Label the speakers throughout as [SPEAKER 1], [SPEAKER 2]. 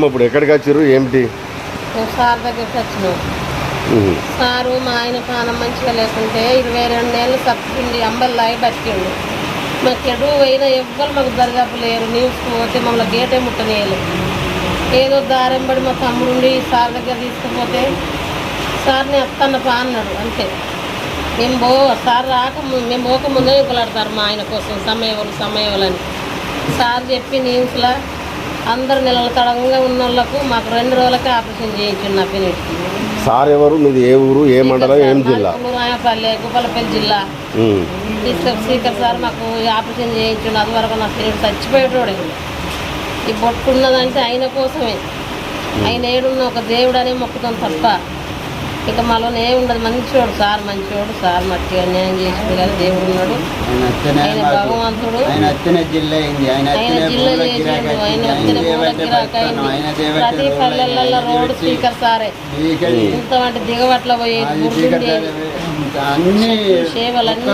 [SPEAKER 1] ఇప్పుడు ఎక్కడికి వచ్చారు ఏమిటి?
[SPEAKER 2] సార్ దగ్గరికి వచ్చినాం. సారు మా ఆయన పానం మంచిగా లేకుంటే 22 నెలలు తప్పిండి అంబల్లాగి బతికిండు. మాకు ఎడు అయినా ఎవ్వరు మాకు దరిదాపు లేరు. న్యూస్కి పోతే మమ్మల్ని గేటే ముట్టనేయలేదు. ఏదో దారెంబడి మా తమ్ముడుండి సార్ దగ్గర తీసుకుపోతే సార్ని అత్తన్న పా అన్నాడు. అంతే. సార్ మేము పోకముందే ఇంకొలాడతారు మా ఆయన కోసం సమయవలని సార్ చెప్పి న్యూస్లో అందరు నెలల తడంగా ఉన్న వాళ్ళకు మాకు 2 రోజులకే ఆపరేషన్ చేయించండి. నా పిల్లలకి.
[SPEAKER 1] సార్ ఎవరు? మీది ఏ ఊరు, ఏ మండలం, ఏం జిల్లా?
[SPEAKER 2] రాయపల్లి, గుప్పలపల్లి జిల్లా. శ్రీకర్ సార్ మాకు ఆపరేషన్ చేయించండి. అది వరకు నా పిల్లలు చచ్చిపోయేటోడే. ఈ బొట్టు ఉన్నదంటే ఆయన కోసమే. ఆయన ఏడున్న ఒక దేవుడు అనే మొక్కుతాం తప్ప ఇక మాలోనే ఉండదు. మంచోడు సార్, మంచోడు సార్. మట్టిగా న్యాయం చేసింది కానీ దేవుడు ఉన్నాడు. ఆయన భగవంతుడు. ఆయన జిల్లా చేసిండు. ఆయన ప్రతి పల్లెలలో రోడ్డు స్పీకర్ సారే. ఇంతవంటి దిగవట్ల పోయేది సేవలన్నీ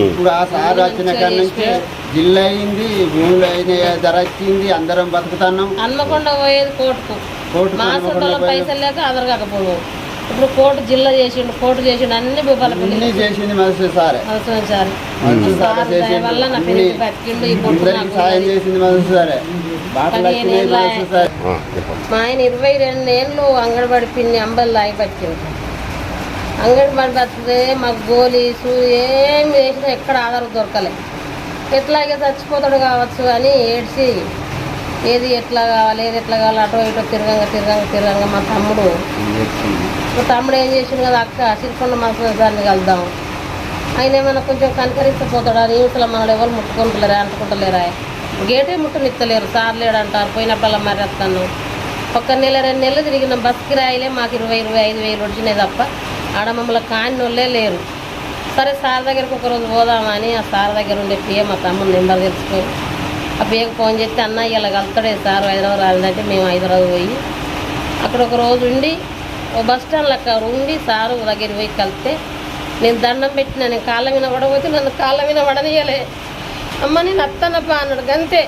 [SPEAKER 3] ఇప్పుడు ఆ సార్ వచ్చిన కాడి నుంచి జిల్లా అయింది, భూములు అయిన ధర వచ్చింది, అందరం బతుకుతున్నాం.
[SPEAKER 2] హన్మకొండ పోయేది కోర్టుకు. మాసంలో పైసలు లేక ఆధార్ కాకపోవు. ఇప్పుడు కోర్టు జిల్లా చేసిండు, కోర్టు చేసిండు, అన్ని
[SPEAKER 3] భూపాలపల్లి చేసింది. మధు సార్
[SPEAKER 2] వల్ల నా పిల్లలు బతికిండు. ఈ
[SPEAKER 3] సాయం చేసింది మధు సారే.
[SPEAKER 2] మా ఆయన 22 ఏళ్ళు అంగన్వాడి పిన్ని అంబల్లాగి బతికిండు. అంగన్వాడి బతికితే మాకు గోలీసు ఏం వేసినా ఎక్కడ ఆధారం దొరకలే. ఎట్లాగే చచ్చిపోతాడు కావచ్చు అని ఏడ్చి ఏది ఎట్లా కావాలి, ఏది ఎట్లా కావాలి, అటో ఇటో తిరగంగా మా తమ్ముడు ఏం చేసిండు కదా, అక్క సిరికొండ మనసుని కలుద్దాం, ఆయన ఏమైనా కొంచెం కనికరిస్తపోతాడు అని న్యూస్లో మనల్ని ఎవరు ముట్టుకుంటలేరా, అంటుకుంటలేరా, గేటే ముట్టనిస్తలేరు. సార్ లేడంటారు. పోయినప్పుడల్లా మరి వస్తాను. 1 నెల 2 నెలలు తిరిగిన బస్ కిరాయిలే మాకు 20-25 వేలు వచ్చినాయి తప్ప ఆడ మమ్మల్ని కాని వాళ్ళే లేరు. సరే సార్ దగ్గరికి ఒకరోజు పోదామని ఆ సార్ దగ్గర ఉండే పిఏ మా తమ్ముడు నెంబర్ తెలుసుకొని ఆ పిఏకి ఫోన్ చేస్తే అన్న ఇలా కలుతాడే సార్ హైదరాబాద్ రాలేదంటే మేము హైదరాబాద్ పోయి అక్కడ ఒక రోజు ఉండి ఓ బస్ స్టాండ్లో అక్కడ ఉండి సారు దగ్గరికి పోయి కలిస్తే నేను దండం పెట్టినా. నేను కాళ్ళ మీద పడబోతే నన్ను కాళ్ళ మీద పడనీయలే. అమ్మ నేను అత్తన్నప్ప అన్నాడు. గంతే.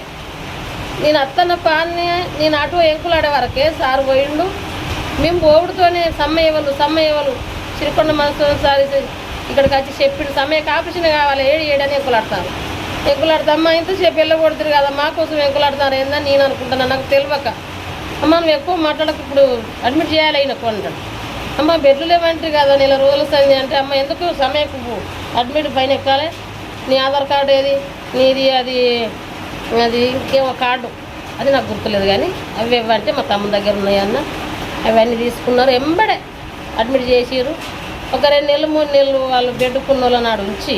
[SPEAKER 2] నేను అత్తన్నప్ప అని నేను అటు ఎంకులాడే వరకే సారు పోయిండు. మేము పోవుడుతోనే సమ్మయ్యవలు సిరికొండ మనసు సారి ఇక్కడికి వచ్చి చెప్పిండు సమయకు ఆపరేషన్ కావాలి, ఏడని ఎంకులాడతాను. ఎంకులాడతామ్మా ఇంతసేపు వెళ్ళకూడదు కదా, మా కోసం ఎంకులాడతారు ఏందని నేను అనుకుంటున్నాను. నాకు తెలియక అమ్మ నువ్వు ఎక్కువ మాట్లాడక, ఇప్పుడు అడ్మిట్ చేయాలి అయినకు అంటాడు. అమ్మ బెడ్లు లేవంటారు కదా, 1 నెల రోజులు సంది అంటే అమ్మ ఎందుకు సమయకు అడ్మిట్ పైన ఎక్కాలి, నీ ఆధార్ కార్డు ఏది, నీది అది ఇంకేమో కార్డు అది నాకు గుర్తులేదు కానీ అవి ఇవ్వంటే మా తమ్ముడి దగ్గర ఉన్నాయన్న అవన్నీ తీసుకున్నారు. ఎంబడే అడ్మిట్ చేసిరు. ఒక 2 నెలలు 3 నెలలు వాళ్ళు బెడ్డుకున్న వాళ్ళ నాడు ఉంచి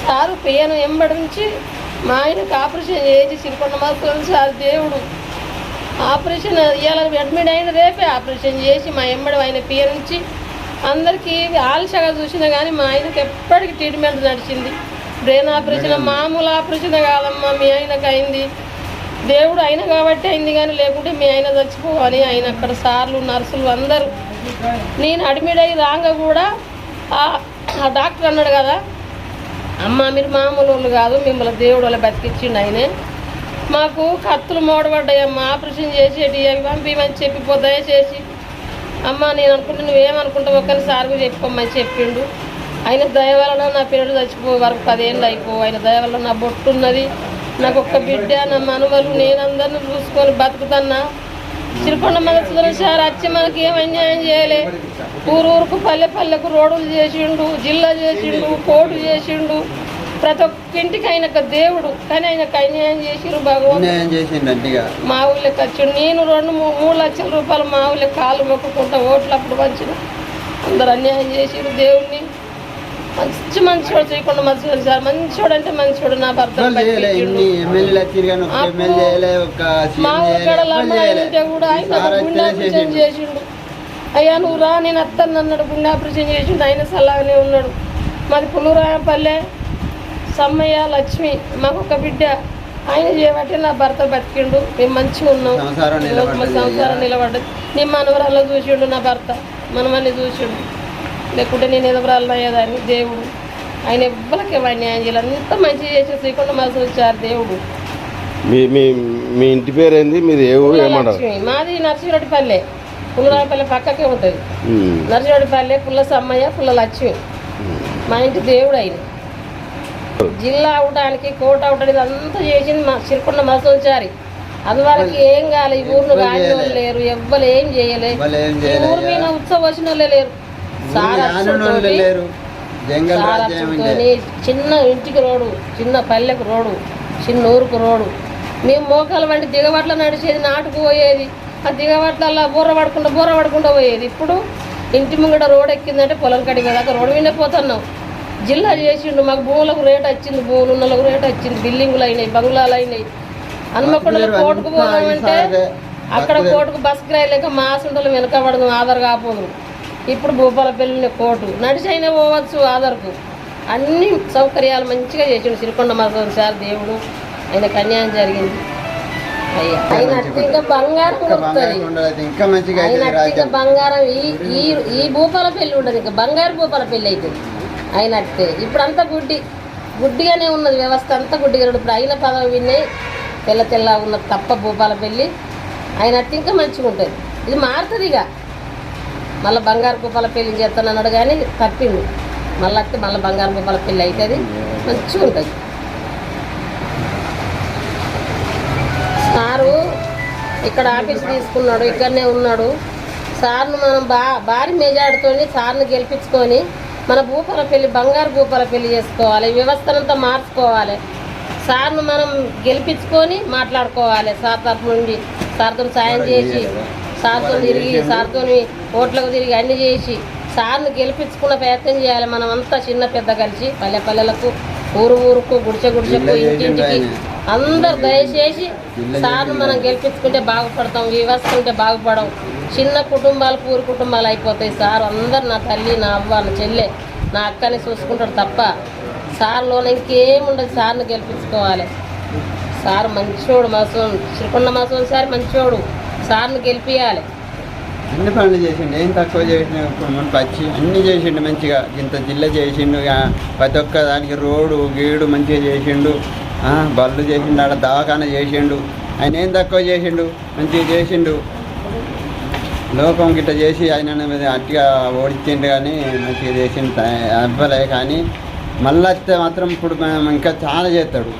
[SPEAKER 2] సారు పియ్యను ఎంబడి ఉంచి మా ఆయనకు ఆపరేషన్ చేసి సిరికొండ మాత్రం సార్ దేవుడు ఆపరేషన్ ఇవాళ అడ్మిట్ అయిన రేపే ఆపరేషన్ చేసి మా ఎంబడి ఆయన పియ్య నుంచి అందరికీ ఆలస్యంగా చూసినా కానీ మా ఆయనకి ఎప్పటికీ ట్రీట్మెంట్ నడిచింది. బ్రెయిన్ ఆపరేషన్ మామూలు ఆపరేషన్ కాదమ్మా, మీ ఆయనకు అయింది. దేవుడు అయిన కాబట్టి అయింది కానీ లేకుంటే మీ ఆయన చచ్చిపోవాలి. ఆయన అక్కడ సార్లు నర్సులు అందరూ. నేను అడ్మిట్ అయ్యి రాగా కూడా ఆ డాక్టర్ అన్నాడు కదా, అమ్మ మీరు మామూలు వాళ్ళు కాదు, మిమ్మల్ని దేవుడు వాళ్ళ బతికిచ్చిండు ఆయనే. మాకు కత్తులు మోడబడ్డాయమ్మ, ఆపరేషన్ చేసేటి అవి పంపిమని చెప్పిపోతాయే చేసి. అమ్మ నేను అనుకుంటే నువ్వేమనుకుంటావు ఒక్కరి సార్కు చెప్పుకోమని చెప్పిండు. ఆయన దయ వలన నా పిల్లలు చచ్చిపో వరకు 10 ఏళ్ళు అయిపో. ఆయన దయ వల్ల నా బొట్టు ఉన్నది, నాకు ఒక్క బిడ్డ, నా మనుమలు, నేను అందరిని చూసుకొని బతుకుతున్నా. సిరికొండ మనసులో సార్ వచ్చి మనకి ఏం అన్యాయం చేయలే. ఊరుకు పల్లెకు రోడ్లు చేసిండు, జిల్లా చేసిండు, కోర్టు చేసిండు. ప్రతి ఒక్క ఇంటికి ఆయనకు దేవుడు. కానీ ఆయనకు అన్యాయం చేసిరు భగవంతుడు. మా ఊళ్ళకి వచ్చిండు. నేను 2-3 లక్షల రూపాయలు మా ఊళ్ళో కాళ్ళు మొక్కుకుంటా ఓట్లు అప్పుడు వచ్చిన. అందరు అన్యాయం చేసిరు దేవుడిని. మంచోడు చేయకుండా మంచివాడు సార్, మంచోడు అంటే మంచోడు. నా భర్త మా ఊరికడలంటే కూడా ఆయన గుండె ఆపరేషన్ చేసిండు. అయ్యా నువ్వు రా నేను అత్తను అన్నాడు. గుండె ఆపరేషన్ చేసిండు. ఆయన సలాగానే ఉన్నాడు. మాది పులురాయపల్లె సమ్మయ్య లక్ష్మి, మాకు ఒక బిడ్డ. ఆయన చేయబట్టి నా భర్త బతికిండు. మేము మంచిగా ఉన్నాం, సంసారం నిలబడ్డది. నీ మనవరాల్లో చూసిండు నా భర్త, మనమని చూసిండు. లేకుంటే నేను ఎదవరాలను అయ్యేదాన్ని. దేవుడు ఆయన ఎవ్వరికి అన్యాయం చేయాలి. అంత మంచి చేసి శ్రీకొండ మాసం వచ్చారు దేవుడు.
[SPEAKER 1] మీ మీ మీ ఇంటి పేరు ఏంది, మీది ఏ ఊరు, ఏ మండలం?
[SPEAKER 2] లక్ష్మి. మాది నర్సిరెడ్డిపల్లె, పుల్లరాయపల్లె పక్కకే ఉంటుంది.
[SPEAKER 1] ఉమ్.
[SPEAKER 2] నర్సిరెడ్డిపల్లె, పుల్ల సమ్మయ్య, పుల్ల లక్ష్మి. మా ఇంటి దేవుడు ఆయన. జిల్లా అవడానికి, కోట అవడానికి అంతా చేసింది మా సిరికొండ మసోచారి. అందువరకు ఏం కాలే, ఈ ఊరిని కాని వాళ్ళు లేరు, ఎవ్వరు ఏం చేయలేదు. ఈ ఊరి మీద ఉత్సవం వచ్చిన వాళ్ళే లేరు.
[SPEAKER 3] లేరు. జంగల్ రాజ్యం
[SPEAKER 2] సారథులతోని చిన్న ఇంటికి రోడ్డు, చిన్న పల్లెకు రోడ్డు, చిన్న ఊరుకు రోడ్డు. మేము మోకాలు వంటి దిగబట్ల నడిచేది, నాటుకు పోయేది. ఆ దిగబట్ల బూర పడకుండా పోయేది. ఇప్పుడు ఇంటి ముంగట రోడ్ ఎక్కిందంటే పొలం కడిగి దాకా రోడ్డు మీద పోతున్నాం. జిల్లా చేసిండు, మాకు భూములకు రేట్ వచ్చింది, భూములు ఉన్నలకు రేట్ వచ్చింది, బిల్డింగులు అయినాయి, బంగ్లాలు అయినాయి. హన్మకొండలో కోర్టుకు పోదామంటే అక్కడ కోర్టుకు బస్ కిరాయి లేక మాసుంటలు వెనకబడదు, ఆధార్ కాపోదు. ఇప్పుడు భూపాలపల్లి కోర్టు నడిచైనా పోవచ్చు ఆధార్కు. అన్ని సౌకర్యాలు మంచిగా చేసిండు సిరికొండ మసోద్ సార్ దేవుడు. ఆయనకు అన్యాయం జరిగింది. అయ్యా ఆయన అత్యంత బంగారం కొడుతుంది,
[SPEAKER 3] ఇంకా మంచిగా
[SPEAKER 2] ఆయన అత్యంత బంగారం. ఈ భూపాలపల్లి ఉండదు, ఇంకా బంగారు భూపాలపల్లి అవుతుంది ఆయన అట్టే. ఇప్పుడు అంతా గుడ్డిగానే ఉన్నది వ్యవస్థ, అంతా గుడ్డిగా. ఇప్పుడు అయిన పదవి విన్నాయి, తెల్ల ఉన్నది తప్ప భూపాలపల్లి. ఆయన అట్టి ఇంకా మంచిగా ఉంటుంది. ఇది మారుతుంది ఇక. మళ్ళీ బంగారు భూపాల పెళ్లి చేస్తానన్నాడు కానీ తప్పిండు. మళ్ళీ బంగారు భూపాల పెళ్లి అవుతుంది, మంచిగా ఉంటుంది. సారు ఇక్కడ ఆఫీస్ తీసుకున్నాడు, ఇక్కడనే ఉన్నాడు. సార్ను మనం భారీ మెజార్టీతో సార్ను గెలిపించుకొని మన భూపాల పెళ్లి, బంగారు భూపాల పెళ్లి చేసుకోవాలి. వ్యవస్థనంతా మార్చుకోవాలి. సార్ను మనం గెలిపించుకొని మాట్లాడుకోవాలి. సార్ తరఫు నుండి సార్తో సాయం చేసి, సార్తో తిరిగి, సార్తో ఓట్లకు తిరిగి అన్ని చేసి సార్ను గెలిపించుకున్న ప్రయత్నం చేయాలి. మనం అంతా చిన్న పెద్ద కలిసి పల్లెలకు, ఊరుకు, గుడిచెకు, ఇంటింటికి అందరు దయచేసి సార్ను మనం గెలిపించుకుంటే బాగుపడతాం, వ్యవస్థ ఉంటే బాగుపడం. చిన్న కుటుంబాలు, పూరి కుటుంబాలు అయిపోతాయి. సార్ అందరు నా తల్లి, నా అవ్వ, నా చెల్లె, నా అక్కని చూసుకుంటాడు తప్ప సార్లోనే ఇంకేముండదు. సార్ను గెలిపించుకోవాలి. సార్ మంచోడు, మసోన్ శ్రీకొండ మసోన్ సార్ మంచోడు. సార్ను గెలిపియాలి.
[SPEAKER 3] అన్ని పనులు చేసిండు, ఏం తక్కువ చేసిన పచ్చి అన్ని చేసిండు మంచిగా. ఇంత జిల్లా చేసిండు, ప్రతి ఒక్క దానికి రోడ్డు గీడు మంచిగా చేసిండు, బళ్ళు చేసిండు, ఆడ దవాఖాన చేసిండు. ఆయన ఏం తక్కువ చేసిండు, మంచిగా చేసిండు. లోకం గిట్ట చేసి ఆయన అట్టిగా ఓడించిండు కానీ మంచిగా చేసిండు అవ్వలే. కానీ మళ్ళీ వస్తే మాత్రం ఇప్పుడు మనం ఇంకా చాలా చేస్తాడు.